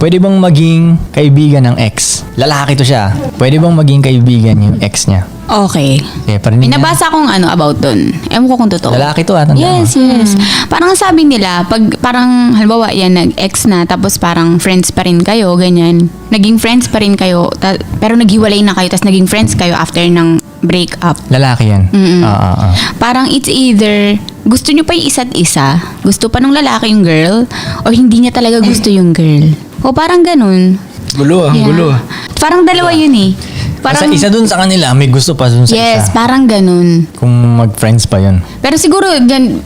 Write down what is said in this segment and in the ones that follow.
Pwede bang maging kaibigan ng ex? Lalaki to siya. Pwede bang maging kaibigan yung ex niya? Okay. Okay, parinig May niya. nabasa akong about dun. Ewan ko kung totoo. Lalaki to tanda Yes, mo. yes. Parang sabi nila, pag parang halimbawa yan, nag-ex na, tapos parang friends pa rin kayo, ganyan. Naging friends pa rin kayo, pero naghiwalay na kayo, tapos naging friends kayo after ng breakup. Lalaki yan. Mm-mm. Ah. Parang it's either gusto nyo pa yung isa't isa, gusto pa ng lalaki yung girl, or hindi niya talaga gusto yung girl. O parang ganun. Gulo ah, Yeah. gulo ah. Parang dalawa yun eh. Parang, Isa dun sa kanila, may gusto pa dun sa yes, isa. parang ganun. Kung mag-friends pa yun. Pero siguro, dyan,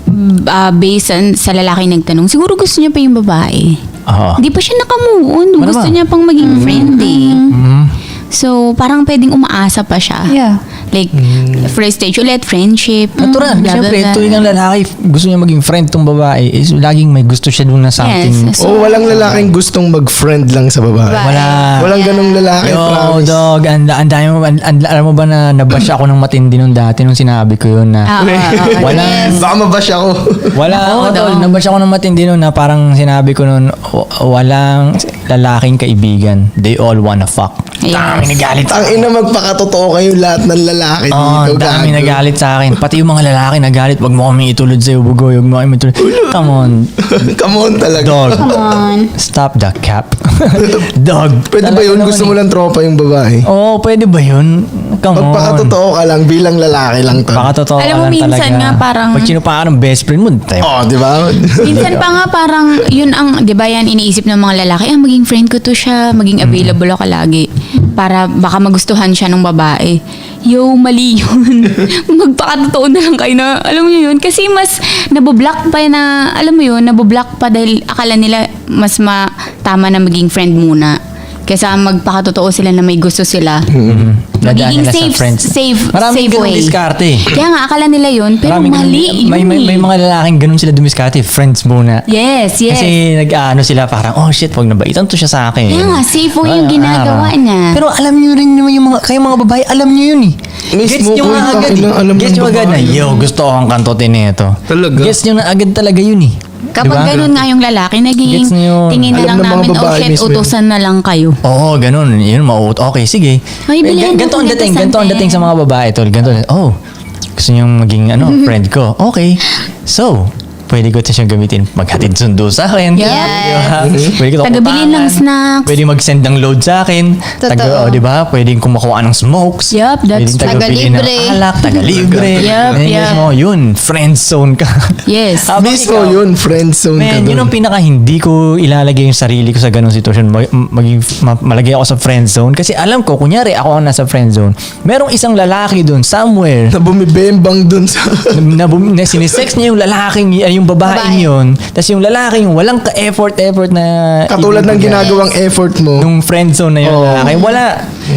based sa lalaki nagtanong, siguro gusto niya pa yung babae. Oo. Hindi pa siya nakamove on. Ano Gusto ba? niya pang maging friend eh. Mhm. So, parang pwedeng umaasa pa siya. Yeah. Like, first stage ulit, friendship. Natural. blah, blah, Siyempre, blah. tuwing ang lalaki gusto niya maging friend tong babae, is laging may gusto siya dun na something. Yes. O walang lalaking gustong mag-friend lang sa babae. Wala. Walang ganong lalaki, Yo, promise. dog, ang dami mo, alam mo ba na nabash ako ng matindi nung dati nung sinabi ko yun na Walang- yes. Baka mabash ako. wala, Oo, tol, dog. nabash ako ng matindi nun na parang sinabi ko nun, walang lalaking kaibigan. They all wanna fuck. Yes. Dami nagalit sa Ang ina, magpakatotoo kayo lahat ng lalaki Oh, dito. dami gago. nagalit sa akin. Pati yung mga lalaki nagalit, wag mo kami itulod sa bugoy, wag mo kami itulod. Come on, Come on talaga. dog. Come on. Stop the cap. Dog. Pwede ba Talaga yun? naman Gusto eh. mo lang tropa yung babae? Oo, pwede ba yun? Come on. Magpakatotoo ka lang bilang lalaki lang to. Baka totoo Alam mo, ka lang minsan talaga. nga parang- Pag sinupa ka ng best friend mo, tayo. Oh, di ba? Minsan pa nga parang, yun ang, di ba yan, iniisip ng mga lalaki, maging friend ko to siya, maging available ako lagi. Para baka magustuhan siya ng babae. Yo, mali yun. Magpakatotoo na lang kayo na, alam mo yun, kasi mas naboblock pa na, alam mo yun, naboblock pa dahil akala nila mas tama na maging friend muna. Kaysa magpakatotoo sila na may gusto sila. Dadaan Magiging nila sa safe, friends. Maraming safe ganung way. diskarte. Kaya nga, akala nila yun, pero Maraming mali ganun- yun may eh. mga lalaking ganun sila dumiskarte. Friends muna. Yes, yes. Kasi nag-ano sila parang, oh shit, wag nabaitan to siya sa akin. Kaya nga, safe way yung Parang ginagawa araw. niya. Pero alam nyo rin naman yung mga, kayo mga babae, alam nyo yun eh. Mismo, Gets nyo kung nga ikaw, agad eh. alam Gets ng nyo agad na, babae. yo, gusto ko ang kantote nito. Talaga? Gets nyo na agad talaga yun eh. Kapag Diba? ganun nga yung lalaki, naging Gets niyo yun. tingin na Alam lang ng mga namin, oh babae shit, mismo yun. utusan na lang kayo. Oo, ganun. Yun, mauut. Okay, sige. Ay, bilhin Ganito mo ang ulit dating. sa Ganito ang atin. dating sa mga babae, tol. Ganito. Oh, gusto niyong maging friend ko. Okay. So, pwede ko ito siyang gamitin. Maghatid sundo sa akin. Yes. Diba? Pwede ko ito Tagabilin ng utangan. snacks. Pwede mag-send ng load sa akin. Totoo. Di ba? Pwedeng kumukuha ng smokes. Yup, that's Pwedeng tagabili ng Taga-libre. alak. Taga-libre. Yup, And yup. mo, yun, friend zone ka. Yes. Habang Mismo ikaw- yun, friend zone ka Man, yun ang dun. pinaka hindi ko ilalagay yung sarili ko sa ganung sitwasyon. Malagay ako sa friend zone. Kasi alam ko, kunyari ako ang nasa friend zone. Merong isang lalaki dun, somewhere, Na bumibembang dun sa... na sinisex niya yung lalaking, yung babaeng Babae. yun. Tapos yung lalaking walang ka-effort na... Katulad ng ibibigay. ginagawang effort mo. Nung friend zone na yun, Oo. lalaki, wala.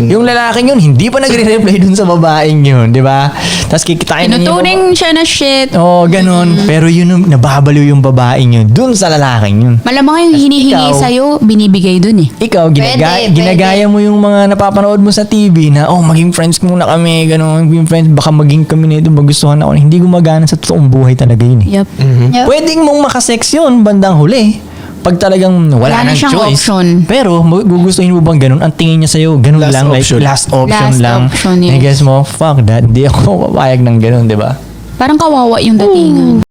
Yung lalaking yun, hindi pa nagre-reply dun sa babaeng yun, di ba? Tapos kikitain na niya yung Tinuturing siya na shit. Oo, ganun. Pero yun, yung nababaliw yung babaeng yun, dun sa lalaking yun. Malamang yung hinihingi ikaw- sa'yo, binibigay dun eh. Ikaw, Pwede. ginagaya mo yung mga napapanood mo sa TV na, oh, maging friends muna kami, gano'n, maging friends, baka maging kami nito, magustuhan ako. Hindi gumagana sa totoong buhay talaga yun eh. Yup. Yup. Pwedeng mong makasex yun bandang huli. Pag talagang wala Wala na nang siyang choice. option. Pero, gugustuhin mo bang ganun? Ang tingin niya sa'yo, ganun Last lang, option. like last option Last lang. option, And yes. guess mo, fuck that, hindi ako papayag ng ganun, di ba? Parang kawawa yung datingan.